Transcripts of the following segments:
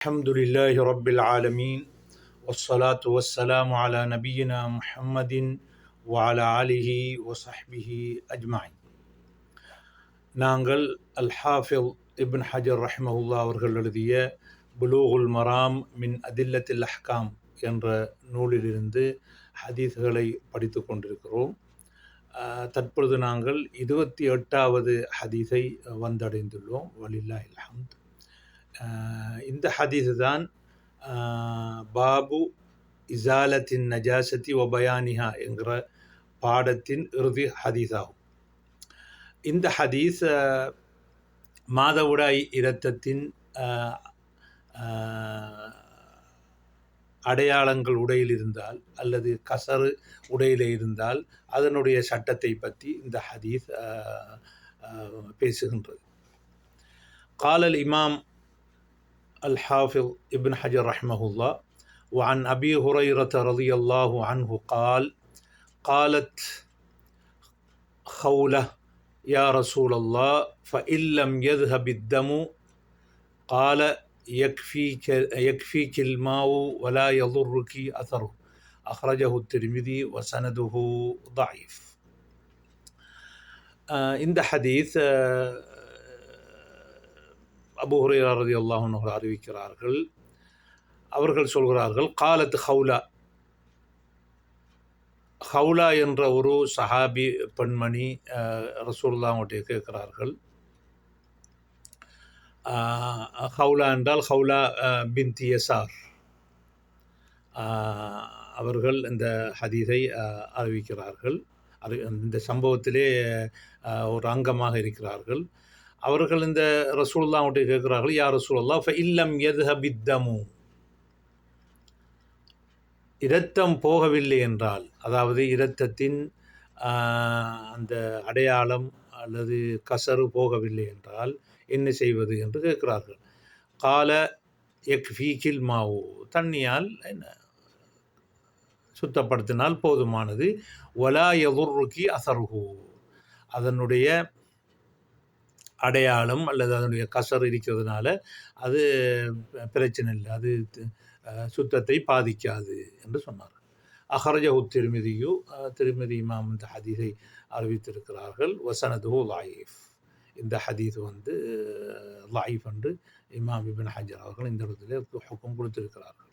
الحمد لله رب العالمين والصلاة والسلام على نبينا محمد وعلى آله وصحبه أجمعين. நாங்கள் அல்-ஹாஃபிழ் இப்ன் ஹஜர் ரஹ்மஹுல்லா அவர்கள் எழுதிய புலூகுல் மராம் மின் அதில்லத்தில் அஹ்காம் என்ற நூலிலிருந்து ஹதீஸ்களை படித்து கொண்டிருக்கிறோம். தற்பொழுது நாங்கள் 28வது ஹதீஸை வந்தடைந்துள்ளோம். வலில்லாஹில் ஹம்த். இந்த ஹதீஸ் தான் பாபு இசாலத்தின் நஜாசத்தி ஒபயானிஹா என்கிற பாடத்தின் இறுதி ஹதீஸ் ஆகும். இந்த ஹதீஸ் மாதவிடாய் இரத்தத்தின் அடையாளங்கள் உடையில் இருந்தால் அல்லது கசறு உடையில் இருந்தால் அதனுடைய சட்டத்தை பற்றி இந்த ஹதீஸ் பேசுகின்றது. காலல் இமாம் الحافظ ابن حجر رحمه الله وعن أبي هريرة رضي الله عنه قال قالت خولة يا رسول الله فإن لم يذهب الدم قال يكفيك الماء ولا يضرك أثره أخرجه الترمذي وسنده ضعيف. இந்த ஹதீஸ் அபூ ஹுரைரா ரலியல்லாஹு அன்ஹு அறிவிக்கிறார்கள். அவர்கள் சொல்கிறார்கள், காலத் ஹவுலா என்ற ஒரு சஹாபி பெண்மணி ரசூலுல்லாஹ்விடம் கேட்கிறார்கள். ஹவுலா என்றால் ஹவுலா பின்த் யசார். அவர்கள் இந்த ஹதீஸை அறிவிக்கிறார்கள். இந்த சம்பவத்திலே ஒரு அங்கமாக இருக்கிறார்கள். அவர்கள் இந்த ரசூலுல்லாஹ்விடம் கேட்கிறார்கள், யா ரசூலல்லாஹ் ஃபஇல்லம் யذهபித் தமு, இரத்தம் போகவில்லை என்றால், அதாவது இரத்தத்தின் அந்த அடையாளம் அல்லது கசறு போகவில்லை என்றால் என்ன செய்வது என்று கேட்கிறார்கள். கால யக்ஃபீகில் மாவு, தண்ணியால் என்ன சுத்தப்படுத்தினால் போதுமானது. வலா யதுர்ருகி அஸருஹு, அதனுடைய அடையாளம் அல்லது அதனுடைய கசர் இருக்கிறதுனால அது பிரச்சனை இல்லை, அது சுத்தத்தை பாதிக்காது என்று சொன்னார். அஹ்ரஜஹு திர்மிதியு, திர்மிதி இமாம் இந்த ஹதீஸை அறிவித்திருக்கிறார்கள். வசனதுஹு லாயிஃப், இந்த ஹதீஸ் லாயிஃப் என்று இமாம் இப்னு ஹஜர் அவர்கள் இந்த இடத்துல ஹுக்கம் கொடுத்திருக்கிறார்கள்.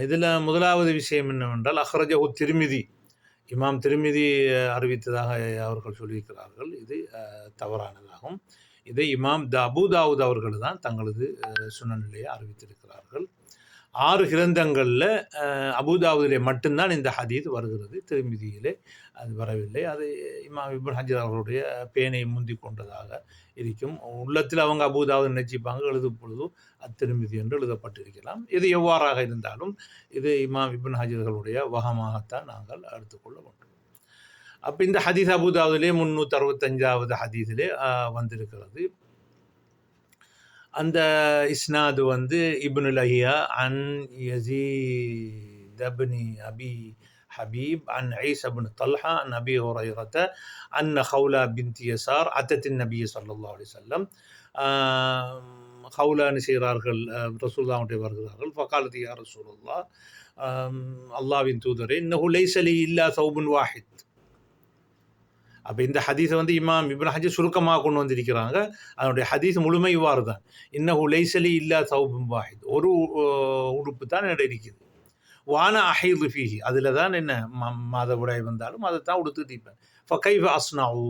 இதில் முதலாவது விஷயம் என்னவென்றால், அஹ்ரஜஹு திர்மிதி, இமாம் திர்மிதி அறிவித்ததாக அவர்கள் சொல்லியிருக்கிறார்கள். இது தவறானதாகும். இதை இமாம் அபூ தாவூத் அவர்கள் தான் தங்களது சுனனிலே அறிவித்திருக்கிறார்கள். 6 கிரந்தங்களில் அபூ தாவூதிலே மட்டும்தான் இந்த ஹதீஸ் வருகிறது, திர்மிதியிலே அது வரவில்லை. அது இமாம் இப்னு ஹஜர் அவர்களுடைய பேனை முந்தி கொண்டதாக இருக்கும். உள்ளத்தில் அவங்க அபூ தாவூத் நினைச்சிப்பாங்க, எழுதும் பொழுது அத்திருமிதி என்று எழுதப்பட்டிருக்கலாம். இது எவ்வாறாக இருந்தாலும் இது இமாம் இப்னு ஹஜர்களுடைய வகமாகத்தான் நாங்கள் எடுத்துக்கொள்ள வேண்டும். அப்போ இந்த ஹதீஸ் அபூ தாவூதிலே 365வது ஹதீஸிலே வந்திருக்கிறது. அந்த இஸ்னாது இப்னு லஹியா அன் யஸீத் இப்னு அபி ஹபீப் அன் ஈஸா இப்னு தல்ஹா அன் அபி ஹுரைரத அன்ன ஹவுலா பின்த் யஸார் அத்தத்தின் நபி ஸல்லல்லாஹு அலைஹி வஸல்லம். ஹவுலான்னு செய்கிறார்கள், ரசூலுல்லாஹ்விடம் வருகிறார்கள். ஃபகாலத் யா ரசூலல்லாஹ், அல்லாஹ்வின் தூதரே, இன்னஹு லைஸ லி இல்லா ஸௌபுன் வாஹித். அப்போ இந்த ஹதீஸை இமாம் இப்னு ஹஜர் சுருக்கமாக கொண்டு வந்திருக்கிறாங்க. அதனுடைய ஹதீஸ் முழுமை இவ்வாறு தான், இன்னஹு லைஸ லி இல்லா ஸௌபுன் வாஹித், ஒரு உடுப்பு தான் என்னிடம் இருக்குது. வான அஹீது ஃபீஹி, அதில் தான் என்ன மாதவிடாய் வந்தாலும் அதை தான் உடுத்துட்டு இருப்பேன். ஃபகைஃப அஸ்னஉ,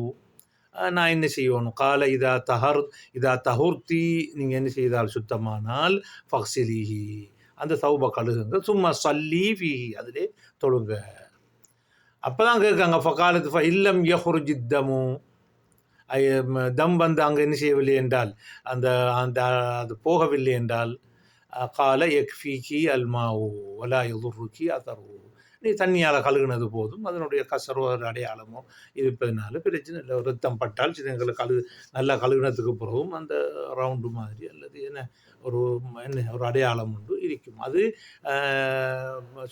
நான் என்ன செய்யணும்? கால இதா தஹுர்த்தி, நீங்கள் என்ன செய்தால் சுத்தமானால், ஃபக்ஸிலிஹி, அந்த சௌப கழுகுங்க, சும்மா சல்லி ஃபீஹி, அதிலே தொழுங்க. அப்போ தான் கேட்காங்க, ஃபகாலத் ஃபஇல்லம் யஹ்ருஜித் தமு, தம் அங்கே என்ன செய்யவில்லை என்றால், அந்த அந்த அது போகவில்லை என்றால், கால யக்ஃபீகி அல்மாவு வலா யதுர்ருகி அஸரு, நீ தண்ணியால் கழுகுனது போதும், அதனுடைய கசரோ அடையாளமோ இருப்பதனால பிரச்சனை இல்லை. ரத்தம் பட்டால் சிலங்களுக்கு நல்லா கழுகுனதுக்கு பிறகும் அந்த ரவுண்டு மாதிரி அல்லது ஒரு அடையாளம் உண்டு இருக்கும், அது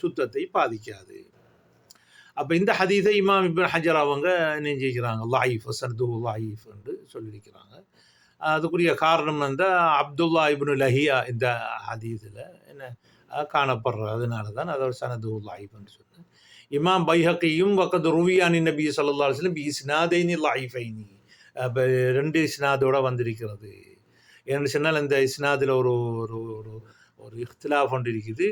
சுத்தத்தை பாதிக்காது. அப்போ இந்த ஹதீஸை இமாம் இப்னு ஹஜர் அவங்க என்ன செஞ்சுக்கிறாங்க, லாயிஃப், சர்துஹு லாயிஃப் என்று சொல்லியிருக்கிறாங்க. அதுக்குரிய காரணம் வந்து அப்துல்லா இப்னு லஹியா இந்த ஹதீஸில் என்ன காணப்படுறதுனால தான் அதோட சனது லாயிஃப்னு சொன்னேன். இமாம் பைஹக்கியும் வக்கது ருவியானி நபி ஸல்லல்லாஹு அலைஹி வஸல்லம் பி இஸ்னாதைனி லாயிஃபைனி, இப்போ 2 இஸ்னாதோட வந்திருக்கிறது. ஏன்னு சொன்னால் இந்த இஸ்னாதில் ஒரு ஒரு ஒரு ஒரு இஃப்திலாஃப் ஒன்று இருக்குது.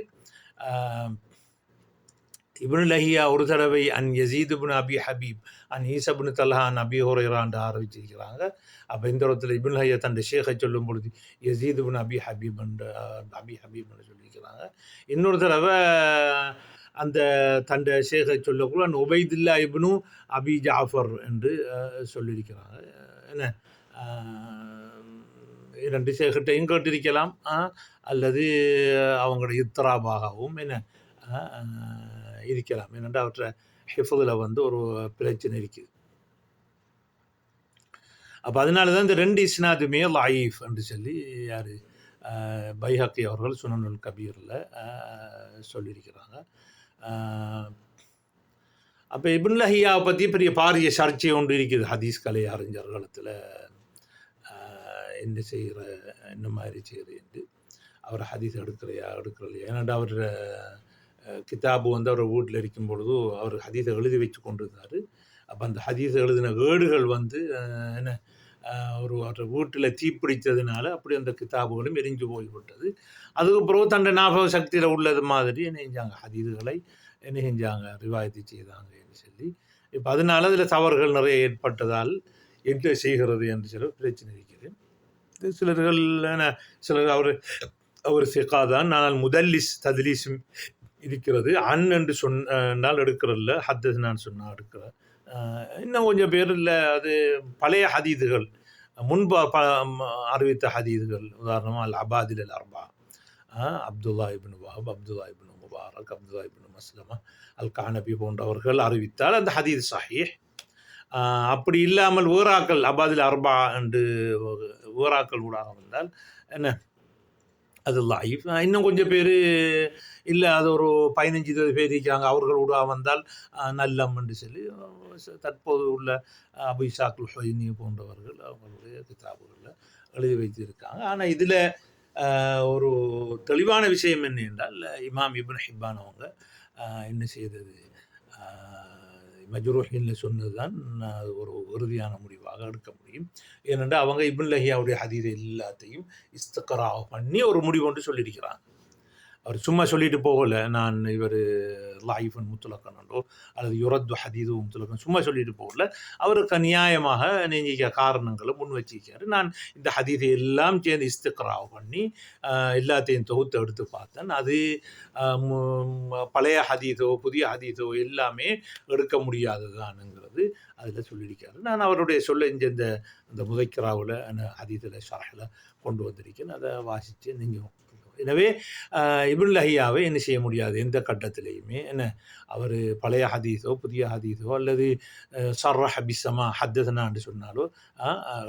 இப்னு லஹியா ஒரு தடவை அன் யசீத் இப்னு அபி ஹபீப் அன் ஈசா இப்னு தல்ஹா அன் அபி ஹுரைரான்னு ஆரம்பிச்சிருக்கிறாங்க. அப்போ இந்த இடத்துல இப்னு லஹியா தன் ஷேഖை சொல்லும் பொழுது யசீத் இப்னு அபி ஹபீப் என்று சொல்லியிருக்கிறாங்க. இன்னொரு தடவை அந்த தன் ஷேഖை சொல்லக்குள்ள அன் உபைதுல்லா இப்னு அபி ஜாஃபர் என்று சொல்லியிருக்கிறாங்க. என்ன 2 ஷேഖட்டையும் கேட்டிருக்கலாம், அல்லது அவங்களோட இத்ராபாகவும் என்ன இருக்கலாம். ஏனென்றால் அவற்றை ஹிஃபுதில் வந்து ஒரு பிரச்சனை இருக்குது. அப்போ அதனால தான் இந்த 2 இஸ்னாதுமே லாயிஃப் என்று சொல்லி யார் பைஹக்கி அவர்கள் சுனனுல் கபீரில் சொல்லியிருக்கிறாங்க. அப்போ இப்னு லஹியாவை பற்றி பெரிய பாரிய சர்ச்சை ஒன்று இருக்குது ஹதீஸ் கலை அறிஞர்களிடத்தில். என்ன செய்கிற, என்ன மாதிரி செய்கிற என்று, அவர் ஹதீஸ் எடுக்கலையா. ஏன்னாண்டா அவர் கிதாபு வந்து அவர் வீட்டில் இருக்கும் பொழுது அவர் ஹதீஸை எழுதி வச்சு கொண்டு இருந்தார். அப்போ அந்த ஹதீஸை எழுதின ஏடுகள் வந்து என்ன அவர் வீட்டில் தீப்பிடித்ததுனால அப்படி அந்த கிதாபுகளும் எரிஞ்சு போய்விட்டது. அதுக்கப்புறம் தன்னை ஞாபக சக்தியில் உள்ளது மாதிரி என்ன செஞ்சாங்க, ஹதீஸுகளை என்ன செஞ்சாங்க, ரிவாயத்து செய்தாங்க என்று சொல்லி. இப்போ அதனால அதில் தவறுகள் நிறைய ஏற்பட்டதால் என்ன செய்கிறது என்று சொல்லி பிரச்சனை இருக்கிறது. சிலர்கள் சிலர் அவர் சிகாதான், ஆனால் முதல்லிஸ் தத்லீஸும் இருக்கிறது. என்று சொன்னால் எடுக்கிறல்ல, ஹத்தஸ் நான் சொன்னால் எடுக்கிற. இன்னும் கொஞ்சம் பேர் இல்லை, அது பழைய ஹதீதுகள் முன்பு அறிவித்த ஹதீதுகள். உதாரணமாக அல் அபாதில் அல் அர்பா, அப்துல்லா இப்னு வஹப், அப்துல்லா இப்னு முபாரக், அப்துல்லா இப்னு மஸ்லமா, அல் கானபி போன்றவர்கள் அறிவித்தால் அந்த ஹதீஸ் சஹீஹ். அப்படி இல்லாமல் வேறாக்கள் அபாதில் அர்பா என்று வேறாக்கள் ஊடாக வந்தால் என்ன அது லைஃப். இன்னும் கொஞ்சம் பேர் இல்லை, அது ஒரு 15-20 பேர் இருக்காங்க, அவர்கள் ஊடாக வந்தால் நல்லம் என்று சொல்லி தற்போது உள்ள அபு இசாக்குல் ஹுவைனி போன்றவர்கள் அவங்களுடைய கிதாபுகளில் எழுதி வைத்திருக்காங்க. ஆனால் இதில் ஒரு தெளிவான விஷயம் என்ன என்றால், இமாம் இப்னு ஹிப்பான் அவங்க என்ன செய்தது, மஜ்ரூஹின்னு சொன்னது தான் ஒரு உறுதியான முடிவாக எடுக்க முடியும். ஏனென்றால் அவங்க இப்னு லஹியாவுடைய ஹதீஸ் எல்லாத்தையும் இஸ்திக்ரா பண்ணி ஒரு முடிவு ஒன்று சொல்லியிருக்கிறாங்க. அவர் சும்மா சொல்லிட்டு போகலை, நான் இவர் லாயிஃபன் முத்துலக்கனோ அல்லது யுரத்து ஹதீது முத்துலக்கன் சும்மா சொல்லிட்டு போகல. அவருக்கு நியாயமாக நீங்க காரணங்களை முன் வச்சிருக்காரு. நான் இந்த ஹதீதை எல்லாம் சேர்ந்து இஸ்திக்ரா பண்ணி எல்லாத்தையும் தொகுத்து எடுத்து பார்த்தேன். அது பழைய ஹதீதோ புதிய ஹதீதோ எல்லாமே எடுக்க முடியாததானுங்கிறது அதில் சொல்லியிருக்காரு. நான் அவருடைய சொல்ல இந்த முதைக்கராவில் ஹதீதில் ஷரஹில் கொண்டு வந்திருக்கேன். அதை வாசித்து நீங்கள். எனவே இப்னு லஹியாவை என்ன செய்ய முடியாது, எந்த கட்டத்திலையுமே என்ன அவர் பழைய ஹதீஸோ புதிய ஹதீஸோ அல்லது சர்ரஹ பிஸ்ஸமா ஹத்தஸனான்னு சொன்னாலோ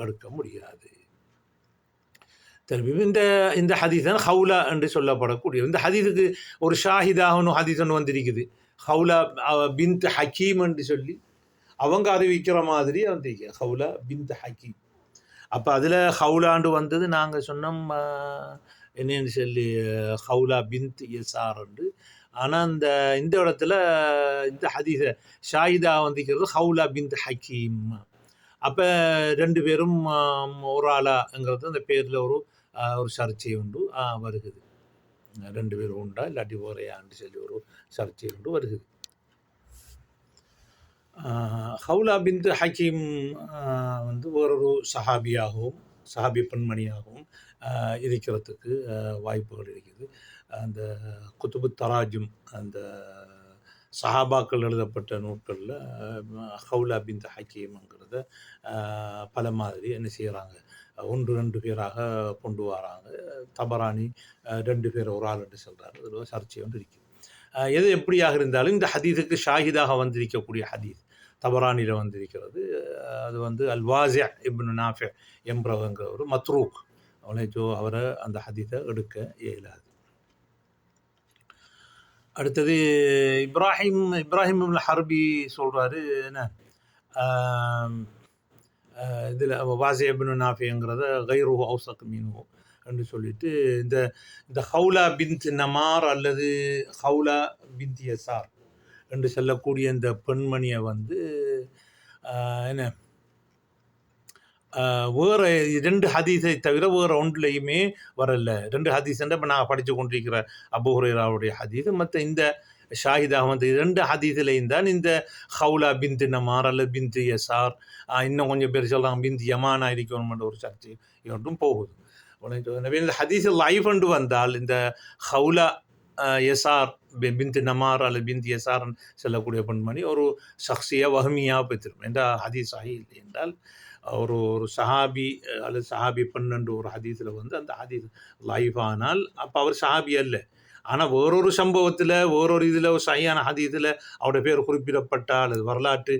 எடுக்க முடியாது. திரும்பி இந்த ஹதீஸ் தான் ஹவுலா என்று சொல்லப்படக்கூடிய இந்த ஹதீஸுக்கு ஒரு ஷாஹிதாகனு ஹதீஸ் ஒன்று வந்திருக்குது. ஹவுலா பின்த் ஹக்கீம் என்று சொல்லி அவங்க அறிவிக்கிற மாதிரி வந்திருக்க, ஹவுலா பின்த் ஹக்கீம். அப்போ அதில் ஹவுலாண்டு வந்தது நாங்கள் சொன்னோம் என்னன்னு சொல்லி ஹவுலா பின்த் யசார் உண்டு. ஆனால் இந்த இடத்துல இந்த ஹதீஸ ஷாஹிதா வந்திருக்கிறது ஹவுலா பின்த் ஹக்கீம். அப்போ 2 பேரும் ஒரு ஆளாங்கிறது அந்த பேரில் ஒரு சர்ச்சை உண்டு வருகுது. 2 பேரும் உண்டா இல்லாட்டி ஒரையான்னு சொல்லி ஒரு சர்ச்சை உண்டு வருகுது. ஹவுலா பின்த் ஹக்கீம் வந்து வேறொரு சஹாபி பெண்மணியாகவும் இருக்கிறதுக்கு வாய்ப்புகள் இருக்குது. அந்த குத்துபு தராஜும் அந்த சஹாபாக்கள் எழுதப்பட்ட நூட்களில் ஹவுலா பின்த் ஹக்கீம்ங்கிறத பல மாதிரி என்ன செய்கிறாங்க, 1-2 பேராக கொண்டு வராங்க. தபரானி 2 பேர் ஒரு ஆள் என்று சொல்கிறார். அதில் சர்ச்சை ஒன்று இருக்குது. எது எப்படியாக இருந்தாலும் இந்த ஹதீஸுக்கு ஷாஹிதாக வந்திருக்கக்கூடிய ஹதீஸ் தபரானியில் வந்திருக்கிறது. அது வந்து அல்வாஸி இப்னு நாஃபி எம்ப்ரவங்கிற ஒரு மத்ரூக், அவரை அந்த ஹதீஸை எடுக்க இயலாது. அடுத்தது இப்ராஹிம் இப்னு ஹர்பி சொல்கிறாரு, என்ன இதில் வாசி இப்னு நாஃபிங்கிறத கைருஹு அவுசக் மீனுஹு என்று சொல்லிட்டு இந்த ஹவுலா பின்த் நமார் அல்லது ஹவுலா பின்த் யசார் என்று சொல்லக்கூடிய இந்த பெண்மணியை என்ன வேறு 2 ஹதீஸை தவிர வேறு ஒன்றுலையுமே வரல. 2 ஹதீஸ் இப்போ நான் படித்து கொண்டிருக்கிற அபூ ஹுரைராவுடைய ஹதீஸ், மற்ற இந்த ஷாஹிதாக 2 ஹதீஸ்லையும் தான் இந்த ஹவுலா பின்த் நமார் அல்லது பின்த் யசார், இன்னும் கொஞ்சம் பேர் சொல்கிறாங்க பின்த் யமானா இருக்கணும்ன்ற ஒரு சர்ச்சை ஒன்றும் போகுது. எனவே இந்த ஹதீஸ் லைஃப் என்று வந்தால் இந்த ஹவுலா யசார் பின்த் நமார் அல்லது பின்த் யசார்ன்னு சொல்லக்கூடிய பெண்மணி ஒரு ஷக்ஸியாக வஹமியாக பெற்றிருக்கும் என்ற ஹதீஸ் ஆகி இல்லை என்றால் ஒரு சஹாபி அல்லது சஹாபி பெண்ணு ஒரு ஹதீஸில் அந்த ஹதீஸ் லைஃப் ஆனால் அப்போ அவர் சஹாபி அல்ல. ஆனால் வேறொரு சம்பவத்தில் வேறொரு இதில் ஒரு சரியான ஹதீஸில் அவருடைய பேர் குறிப்பிடப்பட்டால் அல்லது வரலாற்று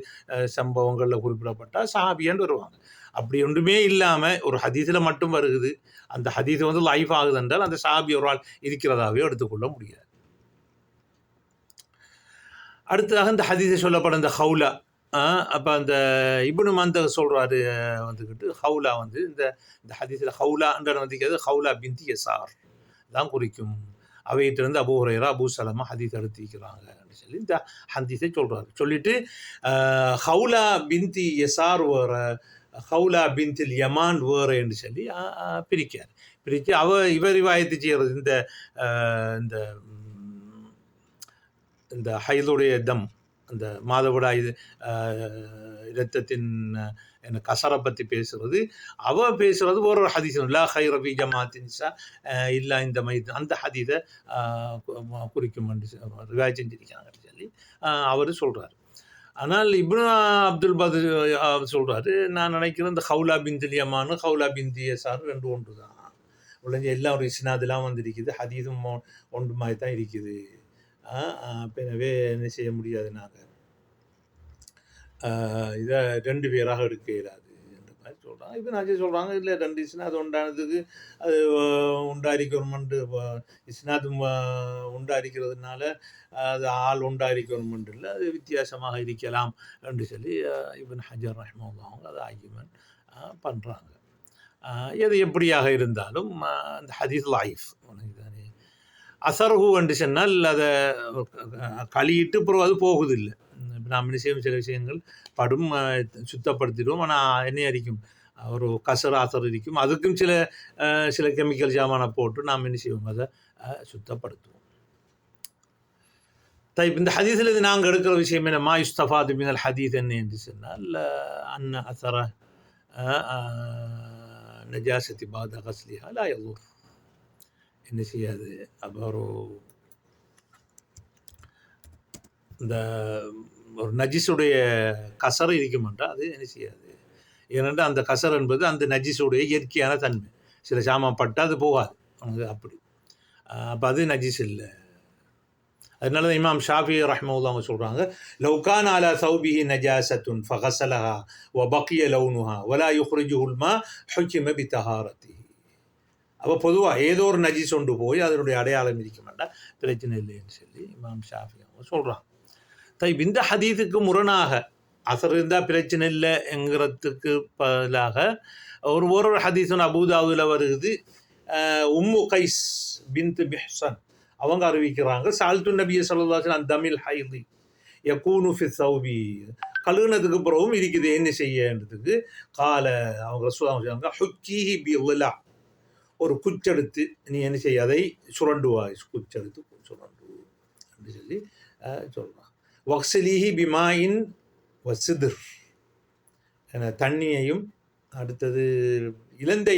சம்பவங்களில் குறிப்பிடப்பட்டால் சஹாபியான்னு வருவாங்க. அப்படி ஒன்றுமே இல்லாமல் ஒரு ஹதீஸில் மட்டும் வருகுது, அந்த ஹதீஸ் லைஃப் ஆகுது என்றால் அந்த சஹாபி ஒரு ஆள் இருக்கிறதாகவே எடுத்துக்கொள்ள முடியாது. அடுத்ததாக இந்த ஹதீஸை சொல்லப்படும் இந்த ஹவுலா, அப்போ அந்த இப்னு மந்தர் சொல்கிறாரு ஹவுலா இந்த ஹதீஸில் ஹவுலான்றது ஹவுலா பின்த் யசார் தான் குறிக்கும். அவையிட்டிருந்து அபூ ஹுரைரா அபூ சலமா ஹதீஸ் எடுத்திருக்கிறாங்க அப்படின்னு சொல்லி இந்த ஹதீஸை சொல்கிறாரு. சொல்லிட்டு ஹவுலா பின்த் யசார் வேற ஹவுலா பின்த்தில் யமான் வேறு என்று சொல்லி பிரிக்க இவர் ரிவாயத்து செய்கிறது இந்த ஹைதுடைய தம், அந்த மாதவிடாய் இரத்தத்தின் கசரை பற்றி பேசுகிறது, பேசுகிறது ஒரு ஹதீஸ் லா ஹைர ஃபீ ஜமாத்தின் நிஸா இல்லா இந்த மைத், அந்த ஹதீஸை குறிக்கும் என்று ரிவாய் செஞ்சிருக்காங்கன்னு சொல்லி அவர் சொல்கிறார். ஆனால் இப்னு அப்துல் பத்ர் சொல்கிறாரு, நான் நினைக்கிறேன் இந்த ஹவுலா பின்த் யமானு ஹவுலா பின்த் யசார் 2 ஒன்று தான். உடனே எல்லாம் ஒரு இஸ்னாதெல்லாம் வந்துருக்குது, ஹதீஸும் ஒன்று மாதிரி தான் இருக்குது. எனவே என்ன செய்ய முடியாது, நாங்கள் இதை 2 பேராக எடுக்க இயலாது என்ற மாதிரி சொல்கிறாங்க. இப்போ நான் சொல்கிறாங்க இல்லை 2 இஸ்னாத் உண்டானதுக்கு அது உண்டாரிக்கணுமென்று இஸ்னாத் உண்டாரிக்கிறதுனால அது ஆள் உண்டாரிக்கணுமென்று இல்லை, அது வித்தியாசமாக இருக்கலாம் என்று சொல்லி இப்னு ஹஜர் ரஹ்மத்துல்லாஹி அவங்க அதை ஆர்கியூமெண்ட் பண்ணுறாங்க. எது எப்படியாக இருந்தாலும் அந்த ஹதீஸ் லைஃப் அசர்ஹு என்று சொன்னால் அதை கழியிட்டு பிறகு அது போகுதில்லை. நாம் என்ன செய்யும், சில விஷயங்கள் படும் சுத்தப்படுத்திடுவோம், ஆனால் என்ன அரிக்கும் ஒரு கசர் அசர் இருக்கும், அதுக்கும் சில கெமிக்கல் ஜாமான போட்டு நாம் என்ன செய்வோம், அதை சுத்தப்படுத்துவோம். இந்த ஹதீஸில் இது நாங்கள் எடுக்கிற விஷயம் என்ன, மா யுஸ்தஃபாது மினல் ஹதீஸ் என்ன என்று சொன்னால் அன்ன அசர நஜாசத்தி பாத கஸ்லிஹா லா யதுர், என்ன செய்யாது. அப்போ இந்த ஒரு நஜிஸுடைய கசர் இருக்குமென்றா அது என்ன செய்யாது. ஏனென்றால் அந்த கசர் என்பது அந்த நஜிஸுடைய இயற்கையான தன்மை, சில சாமான் பட்டால் அது போகாது அப்படி. அப்போ அது நஜிஸ் இல்லை. அதனால தான் இமாம் ஷாஃபி ரஹ்மத்துல்லாஹி அவங்க சொல்கிறாங்க, லவ்கான் அலா சௌபிஹி நஜாசத்துன் ஃபகஸலஹா வ பக்கிய லௌனுஹா வலா யுஹ்ரிஜுல் மா ஹுக்கிம பி தஹாரத்திஹி. அப்போ பொதுவாக ஏதோ ஒரு நஜிஸ் கொண்டு போய் அதனுடைய அடையாளம் இருக்க மாட்டால் பிரச்சனை இல்லைன்னு சொல்லி இமாம் ஷாஃபி அவங்க சொல்கிறாங்க. இந்த ஹதீஸுக்கு முரணாக அசர் இருந்தால் பிரச்சனை இல்லை என்கிறதுக்கு பதிலாக ஒரு ஹதீஸுன் அபூதாவுல வருது, உம்மு கைஸ் பின்த் மிஹ்சன் அவங்க அறிவிக்கிறாங்க, சால்து நபிய ஸல்லல்லாஹு அலைஹி வஸல்லம் தமிழ் ஹைதி யகூனு ஃபி ஸௌபி, கழுகுனதுக்கு பிறகும் இருக்குது என்ன செய்யன்றதுக்கு கால அவங்க சொல்லுவாங்க, ஹுக்கீஹி பி லிலா, ஒரு குச்செடுத்து நீ என்ன செய்ய அதை சுரண்டுவாய், குச்செடுத்து சுரண்டு அப்படின்னு சொல்லி சொல்கிறான். வக்ஸலீஹி பிமாயின் வசிதர், தண்ணியையும் அடுத்தது இலந்த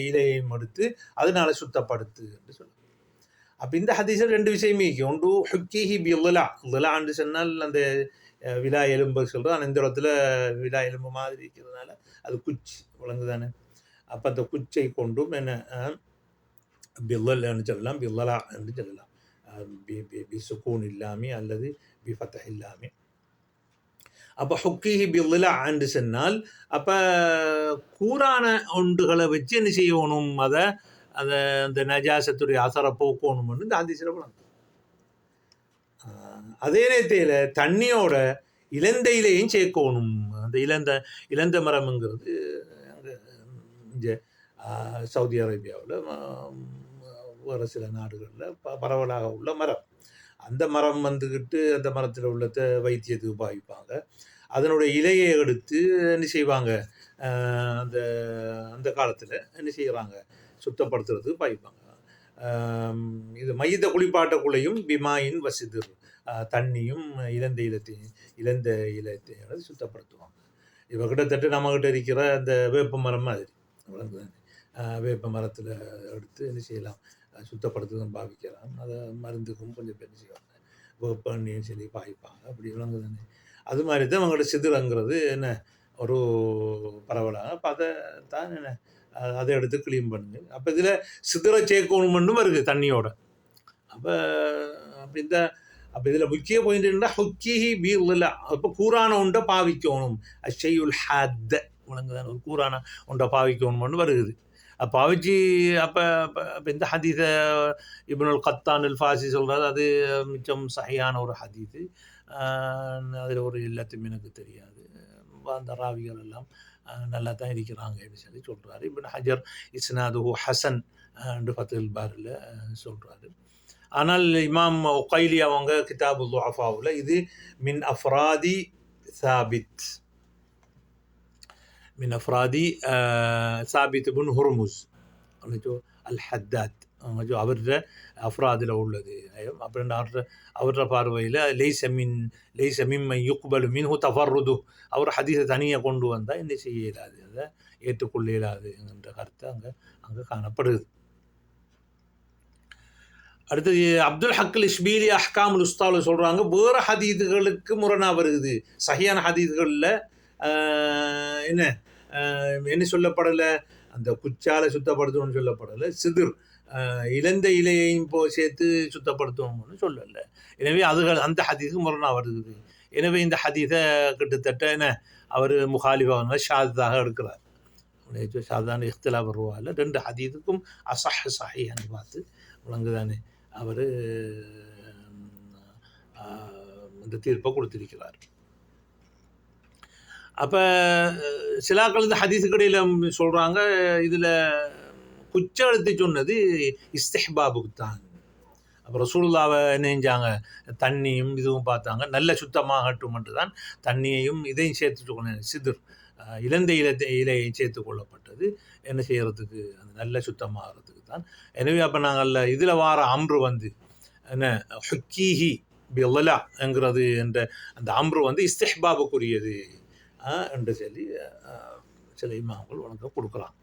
இலையையும் எடுத்து அதனால சுத்தப்படுத்து என்று சொல்லுவாங்க. அப்போ இந்த ஹதீஸில் 2 விஷயமே இருக்கு. ஒன்று ஹுக்கீஹி பி லிலான்னு சொன்னால் அந்த விழா எலும்பு சொல்கிறோம், ஆனால் இந்த இடத்துல விழா எலும்பு மாதிரி இருக்கிறதுனால அது குச்சி விளங்கு தானே. அப்போ அந்த குச்சை கொண்டும் என்ன பில்லன்னு சொல்லலாம், பில்லலா என்று சொல்லலாம், பி சுக்கூன் இல்லாமே அல்லது பி ஃபத்தஹ் இல்லாமே. அப்போ ஹுக்கீஹி பில்லா என்று சொன்னால் அப்போ கூரான ஒன்றுகளை வச்சு என்ன செய்யணும், அதை அந்த நஜாசத்துடைய அசரை போக்கணும்னு இந்த ஹதீஸில் விளங்கும். அதே நேரத்தில் தண்ணியோட இலந்தையிலையும் சேர்க்கணும் அந்த இலந்த மரம்ங்கிறது அங்கே இங்கே சவுதி அரேபியாவில் வேறு சில நாடுகளில் பரவலாக உள்ள மரம். அந்த மரம் வந்துக்கிட்டு அந்த மரத்தில் உள்ள வைத்தியத்துக்கு பாவிப்பாங்க. அதனுடைய இலையை எடுத்து என்ன செய்வாங்க, அந்த அந்த காலத்தில் என்ன செய்கிறாங்க, சுத்தப்படுத்துறதுக்கு பாவிப்பாங்க. இது மையத்தை குளிப்பாட்டக்குள்ளையும் பிமாயின் வசிதிர், தண்ணியும் இழந்த இலத்தையோட சுத்தப்படுத்துவாங்க. இப்போ கிட்டத்தட்ட நம்மக்கிட்ட இருக்கிற அந்த வேப்ப மரம் மாதிரி வேப்ப மரத்தில் எடுத்து என்ன செய்யலாம், சுத்தப்படுத்துதான் பாவிக்கலாம். அதை மருந்துக்கும் கொஞ்சம் பேர் செய்வாங்க, வேப்பண்ணியும் சொல்லி பாய்ப்பாங்க. அப்படி விளங்குதானே. அது மாதிரி தான் அவங்களோட சிதிரங்கிறது என்ன ஒரு பரவலாக. அப்போ அதை தான் என்ன அதை எடுத்து க்ளீன் பண்ணுங்க. அப்போ இதில் சிதிரை சேர்க்கணுமென்னும் வருது தண்ணியோட. அப்போ இதில் முக்கிய பாயிண்ட் என்ன, ஹொக்கிஹி பீர்ல. அப்போ கூறான உண்டை பாவிக்கணும். அஷையுல் ஹாத்த விளங்குதான், ஒரு கூறான உண்டை பாவிக்கணும்னு வருகுது. பாவிச்சு அப்போ இந்த ஹதீஸை இப்னுல் கத்தான் அல் ஃபாசி சொல்கிறது, அது மிச்சம் சஹியான ஒரு ஹதீஸு. அதில் ஒரு எல்லாத்தையுமே எனக்கு தெரியாது. அந்த ராவிகள் எல்லாம் நல்லா தான் இருக்கிறாங்கன்னு சொல்லி சொல்கிறாரு. இப்னு ஹஜர் இஸ்னாதுஹு ஹசன் ஃபத்துல் பாரில் சொல்கிறாரு. ஆனால் இமாம் ஒகைலி அவங்க கிதாபுல் துஅஃபாவில் இது மின் அஃப்ராதி சாபித், من أفراد ثابت بن هرمز الحداد அவர அஃப்ராதில் உள்ளது. அப்படின்ற அவர பார்வையில் லைஸ மிம்மன் யுக்பலு மின்ஹு தஃபர்ருது, அவர் ஹதீஸை தனியாக கொண்டு வந்தால் என்ன செய்ய இயலாது, அதை ஏற்றுக்கொள்ள இயலாது என்ற கருத்து அங்கே காணப்படுது. அடுத்தது அப்துல் ஹக்கில் இஷ்பீலி அஹ்காமுல் உஸ்தாவில் சொல்கிறாங்க, வேறு ஹதீதுகளுக்கு முரணாக வருகுது. சஹியான ஹதீதுகளில் என்ன சொல்லப்படலை, அந்த குச்சாலை சுத்தப்படுத்தணும்னு சொல்லப்படலை, சிதிர் இழந்த இலையையும் சேர்த்து சுத்தப்படுத்தணும்னு சொல்லலை. எனவே அந்த ஹதீஸுக்கு முரணாக வருது. எனவே இந்த ஹதீஸை கிட்டத்தட்ட என்ன அவர் முகாலிஃபாக ஷாதாக எடுக்கிறார். ஷாதான இஃப்திலா வருவாயில் 2 ஹதீஸுக்கும் சஹீஹ்னு பார்த்து விளங்குதானே அவர் இந்த தீர்ப்பை கொடுத்திருக்கிறார். அப்போ சிலாக்கள் இந்த ஹதீஸுக்கடையில் சொல்கிறாங்க, இதில் குச்ச எழுத்து சொன்னது இஸ்திஹ்பாபுக்கு தான். அப்போ ரசூலுல்லாவை என்ன செஞ்சாங்க, தண்ணியும் இதுவும் பார்த்தாங்க, நல்ல சுத்தமாகட்டும்ன்ட்டு தான் தண்ணியையும் இதையும் சேர்த்துக்கொள்ள, சிதிர் இழந்த இலையையும் சேர்த்து கொள்ளப்பட்டது என்ன செய்கிறதுக்கு, அந்த நல்ல சுத்தமாகறதுக்கு தான். எனவே அப்போ நாங்கள் இதில் வார அம்ரு என்ன ஹுக்கீஹி பிலா என்கிறது என்ற அந்த அம்ரு இஸ்திஹ்பாபுக்குரியது என்று சொல்லி சில இமாம்கள் உனக்கு கொடுக்குறான்.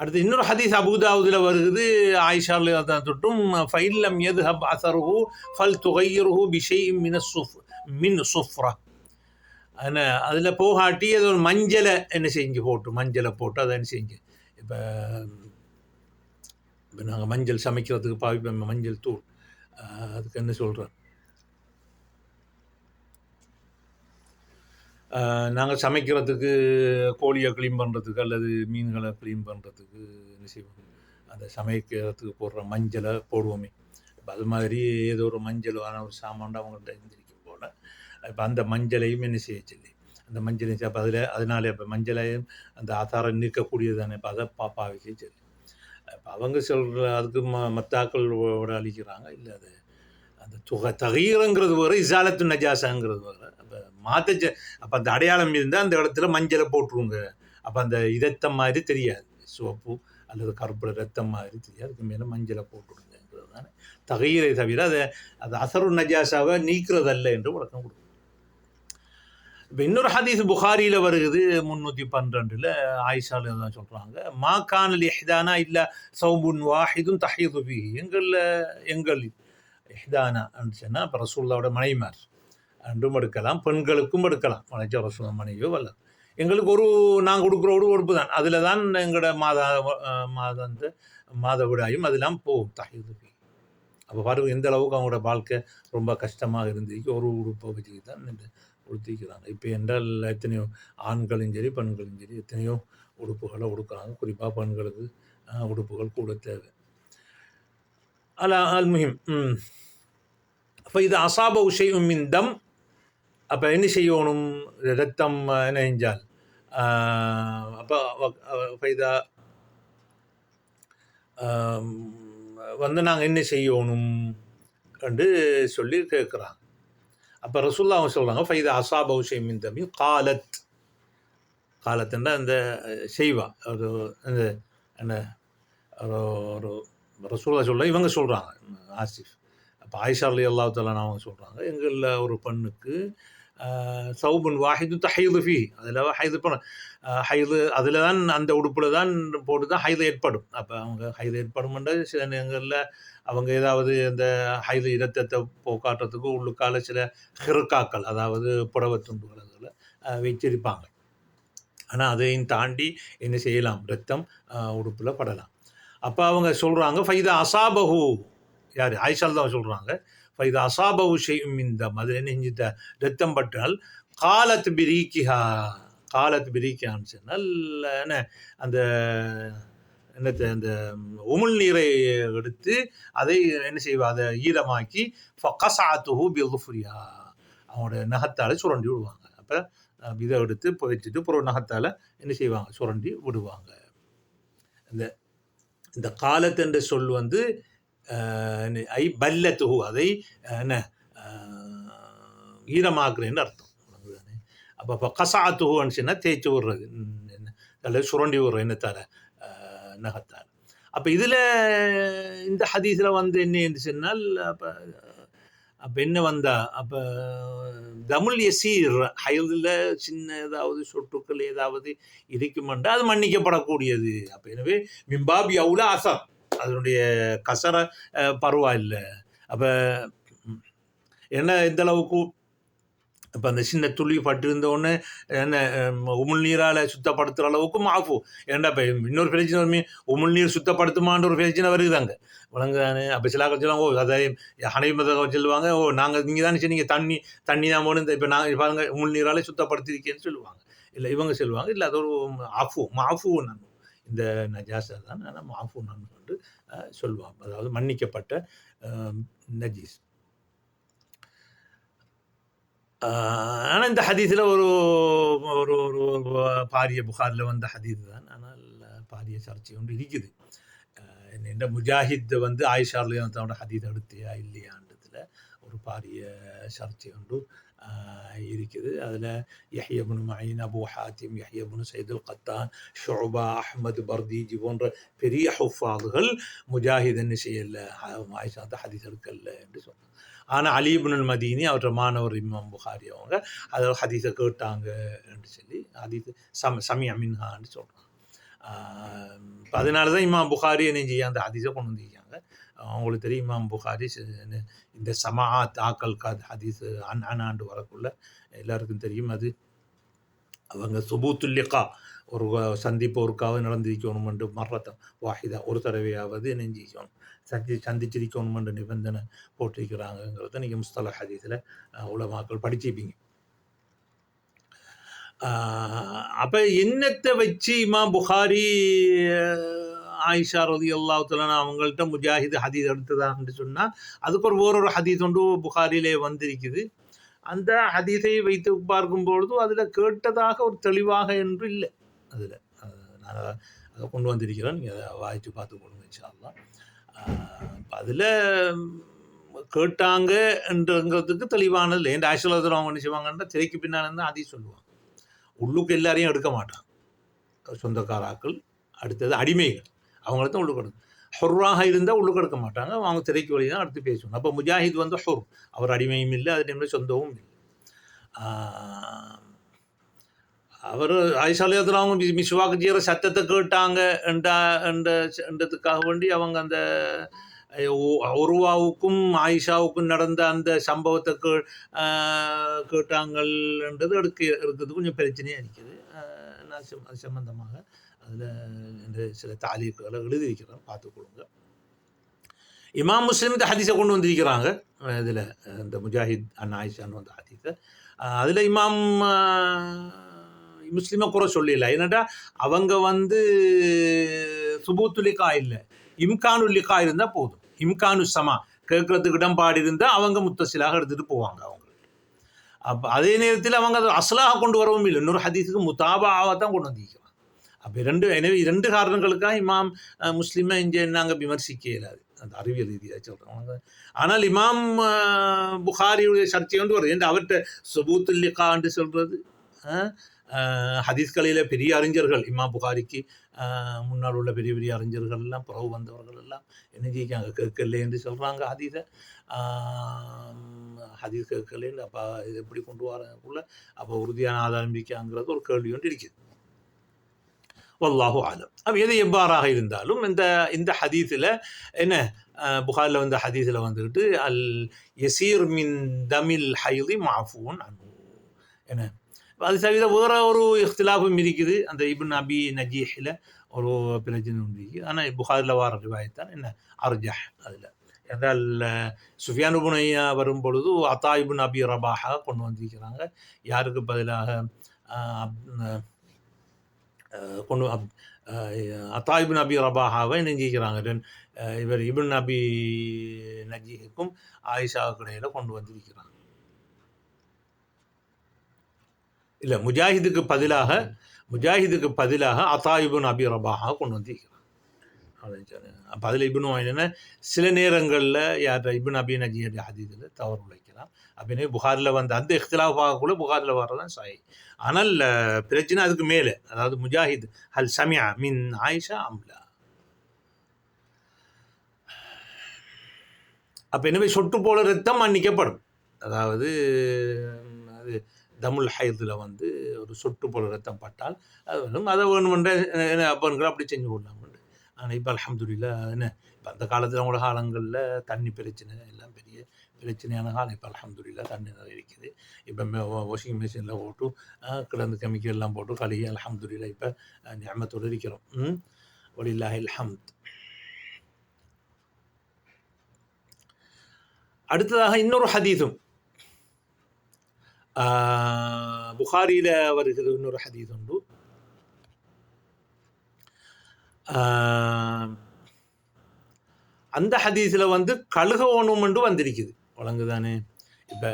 அடுத்து இன்னொரு ஹதீஸ் அபூதாவுதில் வருகிறது, ஆயிஷாவில் தொட்டும் ஃபைல்லம் யத்ஹப் அஸருஹு ஃபல் துகையிருஹு பிஷைஇன் மின் சுஃப்ரா. அதில் போகாட்டி அது ஒரு மஞ்சளை என்ன செஞ்சு மஞ்சளை போட்டு அதை என்ன செஞ்சு, இப்போ நாங்கள் மஞ்சள் சமைக்கிறதுக்கு பாவிப்போம், மஞ்சள் தூள், அதுக்கு என்ன சொல்கிறோம், நாங்கள் சமைக்கிறதுக்கு கோழியை க்ளீன் பண்ணுறதுக்கு அல்லது மீன்களை க்ளீன் பண்ணுறதுக்கு என்ன செய்வோம், அந்த சமைக்கிறதுக்கு போடுற மஞ்சளை போடுவோமே. இப்போ அது மாதிரி ஏதோ ஒரு மஞ்சளான ஒரு சாமான்ட்டு அவங்கள்ட்ட இருந்திருக்கும் போல். இப்போ அந்த மஞ்சளையும் என்ன செய்ய சொல்லி, அந்த மஞ்சளையும் அப்போ அதனால இப்போ மஞ்சளையும் அந்த ஆதாரம் நீக்கக்கூடியதானே, இப்போ அதை பாவிக்க சொல்லி இப்போ அவங்க சொல்கிற அதுக்கு மத்தாக்களோட அழிக்கிறாங்க. இல்லை அது அந்த தகீரங்கிறது வேறு, இசாலத்து நஜாசாங்கிறது வேறு. அப்போ அப்போ அந்த அடையாளம் இருந்தால் அந்த இடத்துல மஞ்சளை போட்டுருங்க. அப்போ அந்த இரத்தம் மாதிரி தெரியாது, சோப்பு அல்லது கருப்பு ரத்தம் மாதிரி தெரியாது, அதுக்கு மேலே மஞ்சளை போட்டுருங்கிறது தானே தகீரை தவிர அது அசரு நஜாசாவை நீக்கிறதல்ல என்று விளக்கம் கொடுக்கும். இப்போ இன்னொரு ஹதீஸ் புகாரியில் வருகிறது 312 ஆயிஷாவில் தான் சொல்கிறாங்க, மா கானல் இஹ்தானா இல்லை சௌபுன் வாஹிதுன் தஹீது பி. எங்கள் இஹ்தானா சொன்னால் இப்போ ரசூலுல்லாவோட மனைவிமார் அன்றும் எடுக்கலாம், பெண்களுக்கும் எடுக்கலாம். மனைச்ச ரசூல் மனைவியோ வல்ல, எங்களுக்கு நாங்கள் கொடுக்குற ஒரு உறுப்பு தான், அதில் தான் எங்களோட மாதவிடாயும் அதெல்லாம் போகும் தஹீது பி. அப்போ பாருங்கள் எந்த அளவுக்கு அவங்களோட வாழ்க்கை ரொம்ப கஷ்டமாக இருந்துச்சு, ஒரு உறுப்பை வச்சுக்கு தான் உடுத்திக்கிறாங்க. இப்போ என்றால் எத்தனையோ ஆண்களும் சரி பெண்களும் சரி எத்தனையோ உடுப்புகளை உடுக்கிறாங்க. குறிப்பாக பெண்களுக்கு உடுப்புகள் கூட தேவை. அல் முஹிம். அப்போ இது அசாப உஷையும் மின் தம் அப்போ என்ன செய்யணும்? ரத்தம் என்ன செஞ்சால் அப்போ ஃபைதா வந்து நாங்கள் என்ன செய்யணும் என்று சொல்லி கேட்குறாங்க. அப்போ ரசூலுல்லாஹ் அவங்க சொல்கிறாங்க, ஃபைதா அஸாபஹு ஷைஉம் மின் தமின் காலத்துன்னா அந்த செய்வா ஒரு அந்த என்ன ஒரு ரசூலுல்லாஹ் சொல்ல இவங்க சொல்கிறாங்க ஆசிஃப். அப்போ ஆயிஷா ரலியல்லாஹு தஆலா அவங்க சொல்கிறாங்க, எங்களில் ஒரு பெண்ணுக்கு சௌபுன் வாஹிது ஹைது ஃபீ, அதில் ஹைது பண்ண ஹைது அதில் தான் அந்த உடுப்பில் தான் போட்டு தான் ஹைது ஏற்படும். அப்போ அவங்க ஹைது ஏற்படும்ன்றது சில நேரங்களில் அவங்க ஏதாவது இந்த ஹைது இரத்தத்தை போக்காட்டுறதுக்கு உள்ளுக்கால சில ஹிருக்காக்கள், அதாவது புடவை துண்டுகளை வச்சிருப்பாங்க. ஆனால் அதையும் தாண்டி என்ன செய்யலாம்? ரத்தம் உடுப்பில் படலாம். அப்போ அவங்க சொல்கிறாங்க, ஃபைதா அஸாபஹு, யார்? ஆயிஷா தான் சொல்கிறாங்க, ஃபைதா அஸாபஹு ஷைஉம் மின் தம், அதில் என்ன செஞ்சுட்ட ரத்தம் பட்டால் காலத் பிரிக்கியான்னு சொன்னால் என்ன அந்த என்னத்தை அந்த உமிழ் நீரை எடுத்து அதை என்ன செய்வா? அதை ஈரமாக்கி ஃபகஸஅத்துஹு பிதுஃப்ரிஹா, அவங்களோட நகத்தால் சுரண்டி விடுவாங்க. அப்போ இதை எடுத்து புதைச்சிட்டு புற நகத்தால் என்ன செய்வாங்க? சுரண்டி விடுவாங்க. இந்த காலத் என்ற சொல் வந்து ஐ பல்லத்துஹு, அதை என்ன ஈரமாக்குறேன்னு அர்த்தம். அப்போ கசாத்துஹுன்னு சொன்னால் தேய்ச்சி விடுறது, அதில் சுரண்டி விடுற எண்ணத்தால் நகத்தால். அப்போ இதில் இந்த ஹதீஸில் வந்து என்ன சொன்னால் அப்போ என்ன வந்தா? அப்போ தமுல் யசீர், ஹைதில் சின்ன ஏதாவது சொட்டுக்கள் ஏதாவது இருக்குமெண்டா அது மன்னிக்கப்படக்கூடியது. அப்போ எனவே மிம்பாபி அவுலா அசர், அதனுடைய கசர பரவாயில்லை. அப்போ என்ன இந்த அளவுக்கு இப்போ அந்த சின்ன துளி பட்டிருந்தோடனே என்ன உமிழ்நீரால் சுத்தப்படுத்துகிற அளவுக்கு மாஃபு. ஏன்டா இப்போ இன்னொரு பிரச்சனை உமிழ்நீர் சுத்தப்படுத்துமான்ற ஒரு பிரச்சனை வருதுதாங்க வழங்குதானே. அப்போ சிலாக்கள் சொல்லுவாங்க, ஓ அதை ஹனீஃபா சொல்லுவாங்க, ஓ நாங்கள் நீங்கள் தானே சொன்னீங்க தண்ணி தான் போகணும், இப்போ நாங்கள் பாருங்க உமிழ்நீரால் சுத்தப்படுத்திருக்கேன்னு சொல்லுவாங்க. இல்லை இவங்க சொல்லுவாங்க, இல்லை அது ஒரு மாஃபு நன்மை, இந்த நஜாஸா தான், ஆனால் மாஃபு நன்மை என்று சொல்லுவாங்க. அதாவது மன்னிக்கப்பட்ட நஜீஸ். ஆனால் இந்த ஹதீஸில் ஒரு ஒரு ஒரு பாரிய புகாரில் வந்த ஹதீஸ் தான், ஆனால் பாரிய சர்ச்சை ஒன்று இருக்குது. இந்த முஜாஹித் வந்து ஆயிஷா ரலியல்லாஹு ஹதீஸ் எடுத்தியா இல்லையான்றதுல ஒரு பாரிய சர்ச்சை ஒன்று இருக்குது. அதில் யஹ்யா இப்னு மஈன், அபு ஹாத்திம், யஹ்யா இப்னு சைத் அல் கத்தான், ஷுபா, அஹ்மத் பர்தீஜி போன்ற பெரிய ஹுஃபாதுகள் முஜாஹித் என்ன செய்யலை, ஆயிஷா ஹதீஸ் எடுக்கல என்று சொன்னாங்க. ஆனால் அலி இப்னுல் மதீனி அவற்ற மாணவர் இமாம் புகாரி அவங்க அதை ஹதீஸை கேட்டாங்க என்று சொல்லி ஹதீஸ் சமிஅ மின்ஹான்னு சொல்கிறாங்க. அதனால தான் இமாம் புகாரி என்ன செய்ய அந்த ஹதீஸை கொண்டு வந்துருக்காங்க. அவங்களுக்கு தெரியும், இமாம் புகாரி இந்த சமாஅத் ஆக்கல் ஹதீஸ் அனாண்டு வரக்குள்ள எல்லாருக்கும் தெரியும். அது அவங்க சுபூத்துல் லிகா, ஒரு சந்திப்பு ஒருக்காவது நடந்திருக்கணும் என்று மர்ரத்தம் வாஹிதா, ஒரு தடவையாவது நெஞ்சிக்கணும் சந்திச்சிருக்கணும் என்ற நிபந்தனை போட்டிருக்கிறாங்கிறத நீங்கள் முஸ்தலஹ் ஹதீஸில் உலமாக்கள் படிச்சிருப்பீங்க. அப்போ என்னத்தை வச்சு இமாம் புகாரி ஆயிஷா ரலியல்லாஹு தஆலா அவங்கள்ட்ட முஜாஹித் ஹதீஸ் எடுத்ததான்னு சொன்னால் அதுக்கு ஒரு ஹதீஸ் ஒன்று புகாரிலே வந்திருக்குது. அந்த ஹதீஸை வைத்து பார்க்கும்பொழுது அதில் கேட்டதாக ஒரு தெளிவாக என்று இல்லை. அதில் நான் அதை கொண்டு வந்திருக்கிறேன், நீங்கள் அதை வாய்ச்சி பார்த்துக்கொள்ளுங்க இன்ஷா அல்லாஹ். அதில் கேட்டாங்க என்றங்கிறதுக்கு தெளிவானது இல்லை. என் ஆயிஷா அவங்க என்ன செய்வாங்கன்னா திரைக்கு பின்னால் இருந்தால் அதையும் சொல்லுவாங்க. உள்ளுக்கு எல்லாரையும் எடுக்க மாட்டாங்க. சொந்தக்காராக்கள், அடுத்தது அடிமைகள், அவங்கள தான் உள்ளுக்கு எடுக்கும். ஹொர்ராக இருந்தால் உள்ளுக்கு எடுக்க மாட்டாங்க, அவங்க திரைக்கு வழி தான் அடுத்து பேசுவாங்க. அப்போ முஜாஹித் வந்து ஹொர், அவர் அடிமையும் இல்லை, அதே டைமில் சொந்தமும் இல்லை. அவர் ஆயிஷா ரலியல்லாஹு அவங்க மிஸ்வாக்கு செய்கிற சத்தத்தை கேட்டாங்க என்றதுக்காக வேண்டி அவங்க அந்த உருவாவுக்கும் ஆயிஷாவுக்கும் நடந்த அந்த சம்பவத்தை கேட்டாங்கன்றது இருக்கிறது கொஞ்சம் பிரச்சனையாக இருக்குது. நான் அது சம்பந்தமாக அதில் இந்த சில தாலீக்குகளை எழுதியிருக்கிறேன், பார்த்துக்கொள்ளுங்க. இமாம் முஸ்லிம் இந்த ஹதீஸை கொண்டு வந்திருக்கிறாங்க. இதில் இந்த முஜாஹித் அன் ஆயிஷான்னு வந்த ஹதீஸை அதில் இமாம் முஸ்லிமை குறை சொல்லல. ஏன்னாட்டா அவங்க வந்து சுபூத்துலிக்கா இல்லை, இம்கானுல்லிக்கா இருந்தால் போதும். இம்கானு சமா, கேட்கறதுக்கு இடம்பாடு இருந்தால் அவங்க முத்தசிலாக எடுத்துகிட்டு போவாங்க அவங்களுக்கு. அப்போ அதே நேரத்தில் அவங்க அதை அசலாக கொண்டு வரவும் இல்லை, இன்னொரு ஹதீஸுக்கு முத்தாபாவாக தான் கொண்டு வந்திருக்கிறாங்க. அப்போ எனவே 2 காரணங்களுக்காக இமாம் முஸ்லிமை இங்கே நாங்கள் விமர்சிக்க இயலாது, அந்த அறிவியல் ரீதியாக சொல்கிறாங்க. ஆனால் இமாம் புகாரியுடைய சர்ச்சை வந்து வருது, என்று அவர்கிட்ட சுபூத்துல் லிகான்னு சொல்கிறது. ஹதீஸ்களில் பெரிய அறிஞர்கள், இமாம் புகாரிக்கு முன்னால் உள்ள பெரிய பெரிய அறிஞர்கள் எல்லாம், பிறகு வந்தவர்கள் எல்லாம் என்ன செய்யாங்க, கேட்கல என்று சொல்கிறாங்க ஹதீஸை. ஹதீஸ் கேட்கலேன்னு அப்போ இது எப்படி கொண்டு வரக்குள்ள அப்போ உறுதியான ஆதாரம் இருக்காங்கிறது ஒரு கேள்வி ஒன்று இருக்குது. வல்லாஹு ஆலம். அப்போ எது எவ்வாறாக இருந்தாலும் இந்த ஹதீஸில் என்ன, புகாரில் வந்த ஹதீஸில் வந்துக்கிட்டு அல் யசீர் மின் தமில் ஹைதி மாஃபூன் அனு என்ன, அது தவிர வேற ஒரு இஃப்திலாஃபும் இருக்குது. அந்த இப்னு அபி நஜீஹில் ஒரு பிரச்சனை உண்டு, ஆனால் புகாரில் வார ரிவாயத்தான் என்ன அர்ஜஹ். அதில் என்றால் சுஃபியான் இப்னு உய்யா வரும் பொழுது அத்தா இப்னு அபி ரபாஹா கொண்டு வந்திருக்கிறாங்க. யாருக்கு பதிலாக அத்தா இப்னு அபி ரபாஹாவை நெஞ்சிக்கிறாங்க. இவர் இப்னு அபி நஜீஹுக்கும் ஆயிஷாவுக்கு இடையில கொண்டு வந்திருக்கிறாங்க. இல்லை, முஜாஹிதுக்கு பதிலாக அத்தா இப்னு அபி ரபாஹா கொண்டு வந்திருக்கிறாங்க. அப்போ அதில் இப்னு என்னென்னா சில நேரங்களில் யார் இப்னு அபி நஜீஹுடைய ஹதீஸில் தவறு உழைக்கலாம். அப்படின்னே புகாரில் வந்து அந்த இஃப்திலாஃபாகக்குள்ள புகாரில் வர்றதான் சாய். ஆனால் பிரச்சனை அதுக்கு மேலே, அதாவது முஜாஹித் ஹல் சமியா மின் ஆயிஷா அம்லா. அப்போ எனவே சொட்டு போல ரத்தம் மன்னிக்கப்படும். அதாவது அது தமுல் ஹைதில் வந்து ஒரு சொட்டு போல ரத்தம் பட்டால் அது வேணும், அதை வேணுமென்ற அப்பன்கள் அப்படி செஞ்சு கொள்ளலாம். ஆனால் இப்போ அல்ஹம்துலில்லாஹ் என்ன, இப்போ அந்த காலத்தில் அவங்களோட காலங்களில் தண்ணி பிரச்சனை எல்லாம் பெரிய பிரச்சனையான காலம். இப்போ அல்ஹம்துலில்லாஹ் தண்ணி நிறைய இருக்குது. இப்போ வாஷிங் மிஷினில் போட்டு கிடந்து கெமிக்கல் எல்லாம் போட்டு கழுகி அல்ஹம்துலில்லாஹ் இப்போ நிஅமத்தோடு இருக்கிறோம். வலில்லாஹில் ஹம்த். அடுத்ததாக இன்னொரு ஹதீஸும் புகாரியில் வருகிறது. இன்னொரு ஹதீஸ் உண்டு. அந்த ஹதீஸில் வந்து கழுகோணும் என்று வந்திருக்குது, வழங்குதானே. இப்போ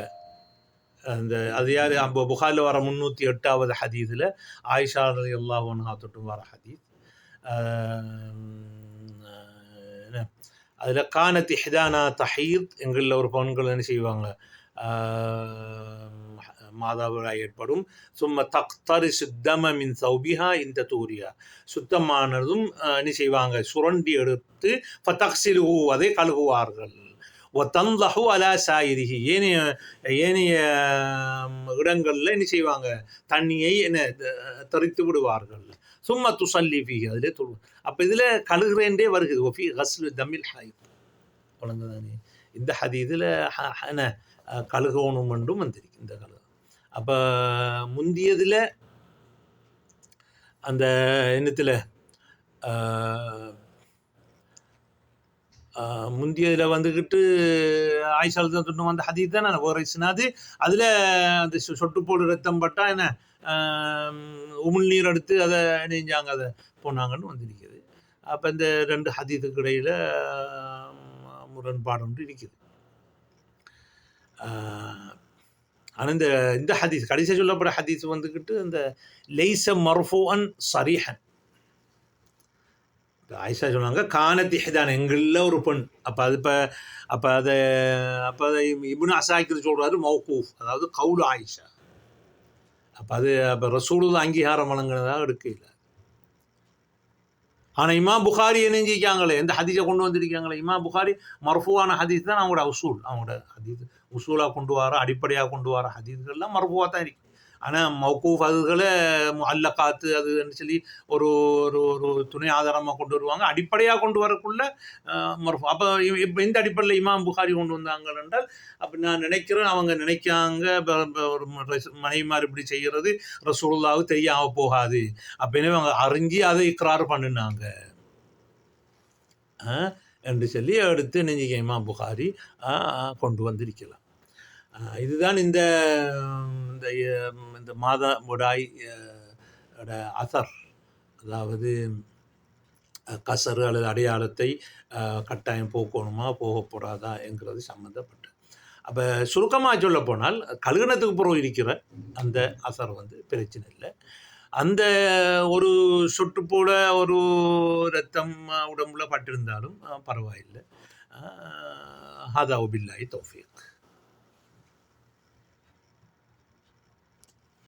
அந்த அது யார், அப்போ புகாரில் வர 308வது ஹதீஸில் ஆயிஷா ரலியல்லாஹு அன்ஹா தொட்டும் வர ஹதீஸ். அதில் கானத் இஹ்தானா தஹீத், எங்களில் ஒரு பெண்கள் என்ன செய்வாங்க, மாதாவிடாய் ஏற்படும். சும்மா தக்தரிசு தம மின் சௌபிஹா இந்த தூரியா, சுத்தமானதும் என்ன செய்வாங்க, சுரண்டி எடுத்து ஃபதக்ஸிலுஹு, அதை கழுகுவார்கள். வதன்லஹு அலா சாயிரிஹி, ஏனைய இடங்களில் என்ன செய்வாங்க, தண்ணியை என்ன தரித்து விடுவார்கள். சும்மா துசல்லி ஃபீஹி, அதிலே தொழு. அப்போ இதில் கழுகுறேன்றே வருகிறது. ஒஃபி கஸ்லு தமில் ஹைத், வழங்குதானே. இந்த ஹதீஸில் என்ன கழுகோணும் என்றும் வந்திருக்கு இந்த கழுகு. அப்போ முந்தியதில் அந்த எண்ணத்தில் முந்தியதில் வந்துக்கிட்டு ஆயிஷால் தான் தொட்டு வந்த ஹதீஸ் தான் நான் ஒரு இஸ்னாது. அதில் அந்த சொட்டு போடு ரத்தம் பட்டால் என்ன உமிழ்நீர் எடுத்து அதை நெஞ்சாங்க, அதை போனாங்கன்னு வந்திருக்குது. அப்போ இந்த 2 ஹதீஸுக்கு இடையில் முரண்பாடு ஒன்று இருக்குது. ஆனால் இந்த ஹதீஸ் கடைசியாக சொல்லப்பட்ட ஹதீஸ் வந்துக்கிட்டு இந்த லைஸ மர்ஃபூஅன் ஸரீஹன். ஆயிஷா சொன்னாங்க கானத் இஹ்தானா, எங்களில் ஒரு பெண். அப்போ அதை இப்னு அஸாக்கிர் சொல்கிறாரு மௌகூஃப், அதாவது கவுல் ஆயிஷா. அப்போ ரசூலுல்லாஹ் அங்கீகாரம் வழங்கினதாக எடுக்கல. ஆனால் இமாம் புகாரி என்ன செஞ்சிருக்காங்களே, எந்த ஹதீஸை கொண்டு வந்திருக்காங்களே, இமாம் புகாரி மர்ஃபூவான ஹதீஸ் தான் அவங்களோட உசூல். அவங்களோட ஹதீஸ் உசூலாக கொண்டு வர, அடிப்படையாக கொண்டு வர ஹதீஸ்கள்லாம் மர்ஃபூவாக தான் இருக்கு. ஆனால் மௌகூஃப் அதுகளை முஅல்லகாத்து அதுன்னு சொல்லி ஒரு ஒரு துணை ஆதாரமாக கொண்டு வருவாங்க. அடிப்படையாக கொண்டு வரக்குள்ள மர்ஃபூ. அப்போ இப்போ இந்த அடிப்படையில் இமாம் புகாரி கொண்டு வந்தாங்க என்றால், அப்போ நான் நினைக்கிறேன் அவங்க நினைக்காங்க ஒரு மனைவிமார் இப்படி செய்கிறது ரசூலுல்லாஹ்வுக்கு தெரியாமல் போகாது அப்படின்னு அவங்க அறிஞ்சி அதை இக்ரார் பண்ணினாங்க என்று சொல்லி எடுத்து நெஞ்சிக்க இமாம் புகாரி கொண்டு வந்திருக்கலாம். இதுதான் இந்த மாதவிடாய் அசர், அதாவது கசரு அல்லது அடையாளத்தை கட்டாயம் போக்கணுமா போகக்கூடாதா என்கிறது சம்மந்தப்பட்டு. அப்போ சுருக்கமாக சொல்ல போனால் கழுகுனத்துக்கு பிறகு இருக்கிற அந்த அசர் வந்து பிரச்சனை இல்லை. அந்த ஒரு சொட்டு போல ஒரு ரத்தம் உடம்புல பட்டிருந்தாலும் பரவாயில்லை. ஹாதா பில்லாஹி தௌஃபீக்.